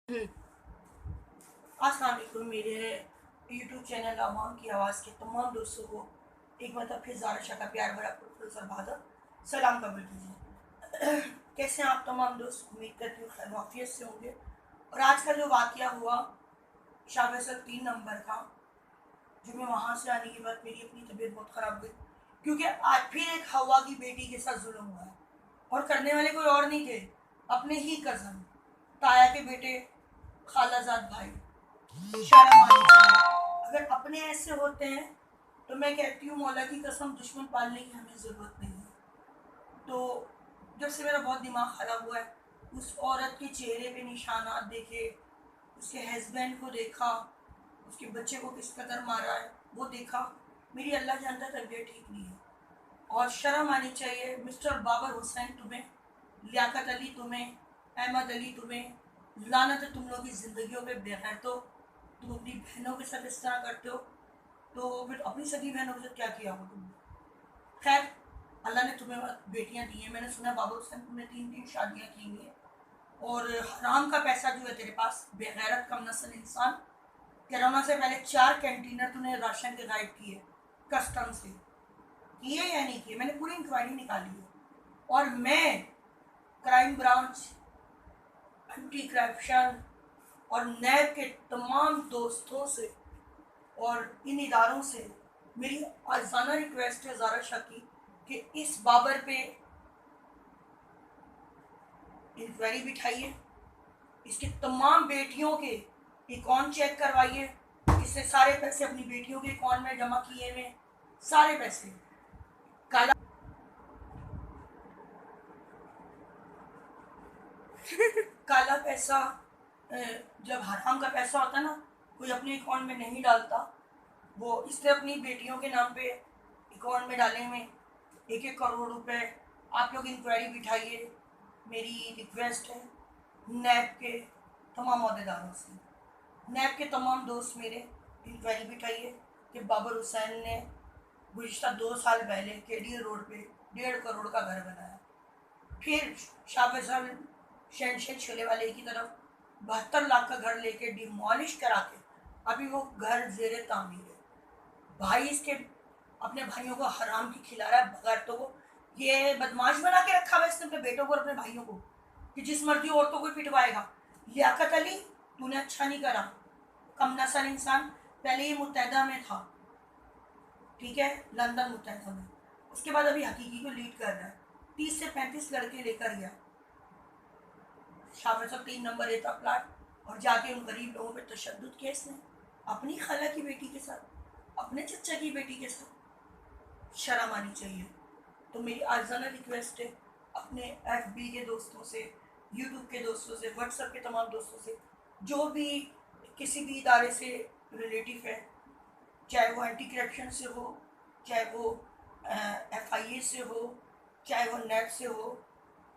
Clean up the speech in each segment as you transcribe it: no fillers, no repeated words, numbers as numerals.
अस्सलाम वालेकुम। मेरे यूट्यूब चैनल अवाम की आवाज़ के तमाम दोस्तों को एक मतलब फिर ज़ारा शाह का प्यार भरा पुरसर बहादुर सलाम कबूल कीजिए। कैसे हैं आप तमाम दोस्त? उम्मीद करती हूँ खैर वाफियत से होंगे। और आज का जो वाक़या हुआ शाह फैसल 3 नंबर का, जो मैं वहाँ से आने के बाद मेरी अपनी तबीयत बहुत ख़राब हुई, क्योंकि आज फिर एक हवा की बेटी के साथ जुल्म हुआ है। और करने वाले कोई और नहीं थे, अपने ही कज़न, ताया के बेटे, खालाजाद भाई। शर्म आनी चाहिए। अगर अपने ऐसे होते हैं तो मैं कहती हूँ मौला की कसम दुश्मन पालने की हमें ज़रूरत नहीं है। तो जब से मेरा बहुत दिमाग ख़राब हुआ है, उस औरत के चेहरे पे निशानात देखे, उसके हस्बैंड को देखा, उसके बच्चे को किस कदर मारा है वो देखा, मेरी अल्लाह जानता तबीयत ठीक नहीं है। और शर्म आनी चाहिए। मिस्टर बाबर हुसैन तुम्हें, लियाकत अली तुम्हें, अहमद अली तुम्हें, लानत है तुम लोग की ज़िंदगियों पे। बगैर तो तुम अपनी बहनों के साथ इस तरह करते हो, तो फिर अपनी सगी बहनों के साथ क्या किया हो तुमने? खैर, अल्लाह ने तुम्हें बेटियां दी हैं। मैंने सुना बाबर हुसैन तुमने 3 3 शादियाँ की हुई हैं। और हराम का पैसा जो है तेरे पास, बेगैरत कम नस्ल इंसान, कोरोना से पहले 4 कंटेनर तूने राशन के गायब किए कस्टम से। किए या नहीं किए? मैंने पूरी इंक्वायरी निकाली है। और मैं क्राइम ब्रांच, एंटी करप्शन और नैब के तमाम दोस्तों से और इन इदारों से मेरी आजाना रिक्वेस्ट है ज़ारा शाह की कि इस बाबर पे इंक्वायरी बिठाइए, इसके तमाम बेटियों के अकाउंट चेक करवाइए। इससे सारे पैसे अपनी बेटियों के अकाउंट में जमा किए हुए, सारे पैसे। काला काला पैसा, जब हराम का पैसा होता है ना, कोई अपने अकाउंट में नहीं डालता। वो इसने अपनी बेटियों के नाम पे अकाउंट में डाले हुए 1 1 करोड़ रुपए। आप लोग इंक्वायरी बिठाइए, मेरी रिक्वेस्ट है नैब के तमाम अहदेदारों से। नैब के तमाम दोस्त मेरे, इंक्वायरी बिठाइए कि बाबर हुसैन ने गुज़िश्ता 2 साल पहले केडी रोड पे 1.5 करोड़ का घर बनाया। फिर शाह फैसल शहनशाह छोले वाले की तरफ 72 लाख का घर लेके डिमोलिश करा के अभी वो घर जेरे तामीर है। भाई इसके अपने भाइयों को हराम की खिला रहा है बगैर। तो वो ये बदमाश बना के रखा हुआ है इसने अपने बेटों को और अपने भाइयों को कि जिस मर्जी औरतों को पिटवाएगा। लियाकत अली, तूने अच्छा नहीं करा, कम नस्ल इंसान। पहले ये मुत्तहदा में था, ठीक है, लंदन मुत्तहदा में। उसके बाद अभी हकीकी को लीड कर रहा है। 30 से 35 लड़के लेकर गया शाह फैसल 3 नंबर एता प्लाट, और जाके उन गरीब लोगों पे तशद्दुद किया इसने, अपनी खाला की बेटी के साथ, अपने चचा की बेटी के साथ। शर्म आनी चाहिए। तो मेरी आर्ज़ाना रिक्वेस्ट है अपने FB के दोस्तों से, यूट्यूब के दोस्तों से, व्हाट्सएप के तमाम दोस्तों से, जो भी किसी भी इदारे से रिलेटिव है, चाहे वो एंटी करप्शन से हो, चाहे वो FIA से हो, चाहे वो नेट से हो,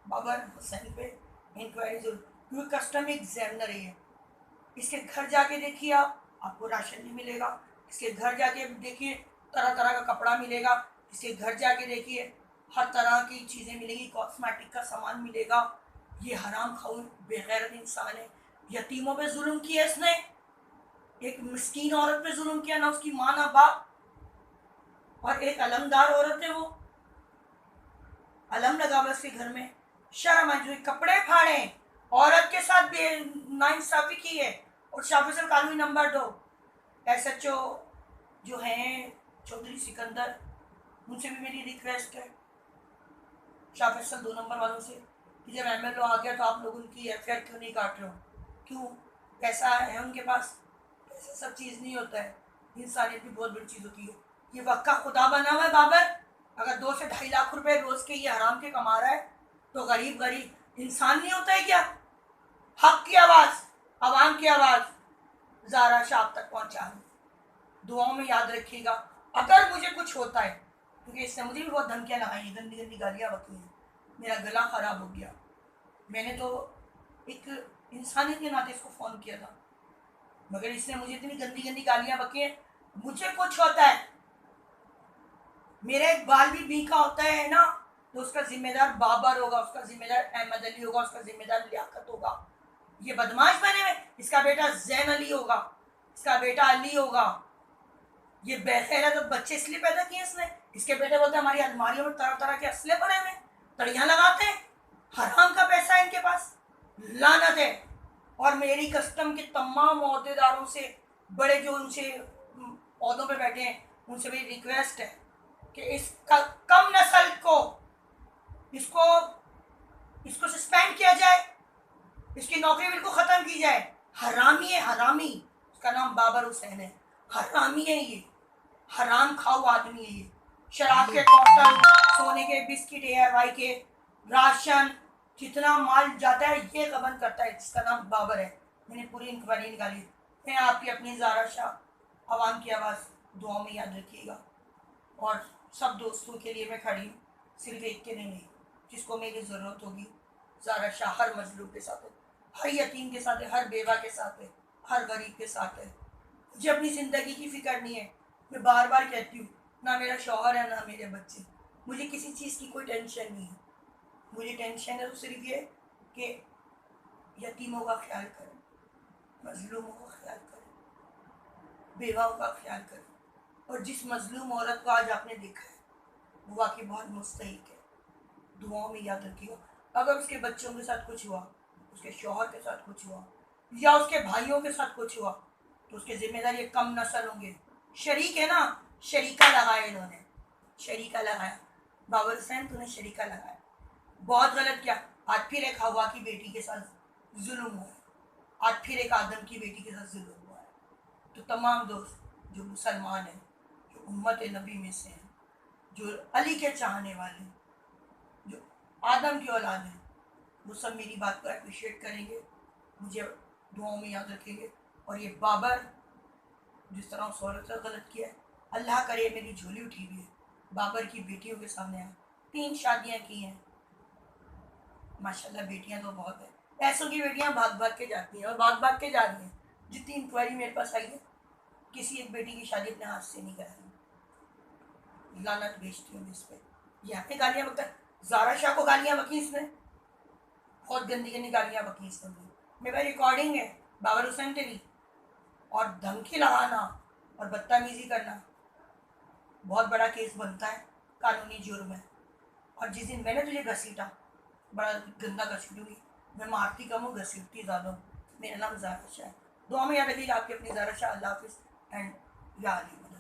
बाबर हुसैन पे इंक्वायरी जरूर। क्योंकि कस्टम एग्जामिनर है ये। इसके घर जाके देखिए, आप आपको राशन नहीं मिलेगा। इसके घर जाके देखिए, तरह तरह का कपड़ा मिलेगा। इसके घर जाके देखिए, हर तरह की चीज़ें मिलेंगी, कॉस्मेटिक का सामान मिलेगा। ये हराम खाऊ बेगैरत इंसान है। यतीमों पे जुल्म किया इसने, एक मिस्कीन औरत पे जुल्म किया, ना उसकी माँ ना बाप, और एक अलमदार औरत है, वो अलम लगा हुआ उसके घर में। शर्म है जो कपड़े फाड़े, औरत के साथ भी नाइंसाफी की है। और शाह फैसल कानूनी नंबर 2 SHO जो हैं चौधरी सिकंदर, उनसे भी मेरी रिक्वेस्ट है शाह फैसल 2 नंबर वालों से कि जब MLO आ गया तो आप लोग उनकी FIR क्यों नहीं काट रहे हो? क्यों? पैसा है उनके पास, पैसा सब चीज़ नहीं होता है, इंसानियत भी बहुत बड़ी चीज़ होती है। ये वक्त का खुदा बना हुआ है बाबर। अगर 2 से 2.5 लाख रुपए रोज़ के ये हराम के कमा रहा है, तो गरीब गरीब इंसान नहीं होता है क्या? हक की आवाज़, आवाम की आवाज़ ज़ारा शाह तक पहुँचा। दुआओं में याद रखिएगा अगर मुझे कुछ होता है, क्योंकि इसने मुझे भी बहुत धमकियाँ लगाई हैं, गंदी गंदी गालियाँ बकी हैं, मेरा गला ख़राब हो गया। मैंने तो एक इंसानियत के नाते इसको फ़ोन किया था, मगर इसने मुझे इतनी गंदी गंदी गालियाँ बकी हैं। मुझे कुछ होता है, मेरा एक बाल भी बीका होता है ना, तो उसका जिम्मेदार बाबर होगा, उसका जिम्मेदार अहमद अली होगा, उसका जिम्मेदार लियाकत होगा। ये बदमाश बने हुए, इसका बेटा जैन अली होगा, इसका बेटा अली होगा। ये बेखैरत तो बच्चे इसलिए पैदा किए इसने। इसके बेटे बोलते हैं हमारी अलमारियों में तरह तरह के असले पड़े हुए, तड़ियाँ लगाते हैं, हराम का पैसा है इनके पास, लानत है। और मेरी कस्टम के तमाम अहदेदारों से, बड़े जो उनसे अहदों पे बैठे हैं, उनसे मेरी रिक्वेस्ट है कि इस कम नस्ल को इसको इसको सस्पेंड किया जाए, इसकी नौकरी बिल्कुल ख़त्म की जाए। हरामी है, हरामी। इसका नाम बाबर हुसैन है। हरामी है ये, हराम खाऊ आदमी है ये। शराब के कॉटल, सोने के बिस्किट, ARY के राशन, जितना माल जाता है ये गबन करता है, जिसका नाम बाबर है। मैंने पूरी इंक्वायरी निकाली। मैं आपकी अपनी ज़ारा शाह, आवाम की आवाज़, दुआ में याद रखिएगा। और सब दोस्तों के लिए मैं खड़ी हूँ, सिर्फ एक के लिए नहीं, जिसको मेरी ज़रूरत होगी। ज़ारा शाह हर मजलूम के साथ है, हर यतीम के साथ है, हर बेवा के साथ है, हर गरीब के साथ है। मुझे अपनी ज़िंदगी की फ़िक्र नहीं है। मैं बार बार कहती हूँ, ना मेरा शौहर है ना मेरे बच्चे, मुझे किसी चीज़ की कोई टेंशन नहीं है। मुझे टेंशन है तो सिर्फ ये कि यतीमों का ख्याल करें, मजलूमों का ख्याल करें, बेवाओं का ख्याल करें। और जिस मजलूम औरत को आज आपने देखा है, वो वाकई बहुत मुस्तहिक है। दुआओं में याद रखिएगा। अगर उसके बच्चों के साथ कुछ हुआ, उसके शौहर के साथ कुछ हुआ, या उसके भाइयों के साथ कुछ हुआ, तो उसके जिम्मेदार ये कम नस्ल होंगे। शरीक है ना, शरीका लगाया इन्होंने, शरीका लगाया। बाबर हुसैन तूने शरीका लगाया, बहुत गलत किया। आज फिर एक हवा की बेटी के साथ जुल्म हुआ है, आज फिर एक आदम की बेटी के साथ जुल्म हुआ है। तो तमाम दोस्त जो मुसलमान हैं, जो उम्मत नबी में से हैं, जो अली के चाहने वाले हैं, जो आदम की औलाद हैं, वो सब मेरी बात को अप्रिशिएट करेंगे, मुझे दुआओं में याद रखेंगे। और ये बाबर जिस तरह उस औरत का गलत किया है, अल्लाह करे मेरी झोली उठी हुई है, बाबर की बेटियों के सामने आए। 3 शादियाँ की हैं माशाल्लाह, बेटियां तो बहुत है। ऐसों की बेटियां भाग भाग के जाती हैं और भाग भाग के जा रही हैं। जितनी इंक्वायरी मेरे पास आई है, किसी एक बेटी की शादी अपने हाथ से नहीं कराई। लानत भेजती हूँ इस पर। यहाँ पे गालियाँ बकता, ज़ारा शाह को गालियाँ बकी इसने, बहुत गंदी गंदी गालियाँ बकी इसने। मेरे पास रिकॉर्डिंग है बाबर हुसैन तेरी। और धमकी लगाना और बदतमीज़ी करना बहुत बड़ा केस बनता है, कानूनी जुर्म है। और जिस दिन मैंने तुझे घसीटा, बड़ा गंदा घसीटूंगी, मैं मारती कम हूँ, घसीटती ज़्यादा हूँ। मेरा नाम ज़ारा शाह है। दुआ में याद रखिएगा आपकी अपनी ज़ारा शाह। अल्लाह हाफिज़ एंड या अली।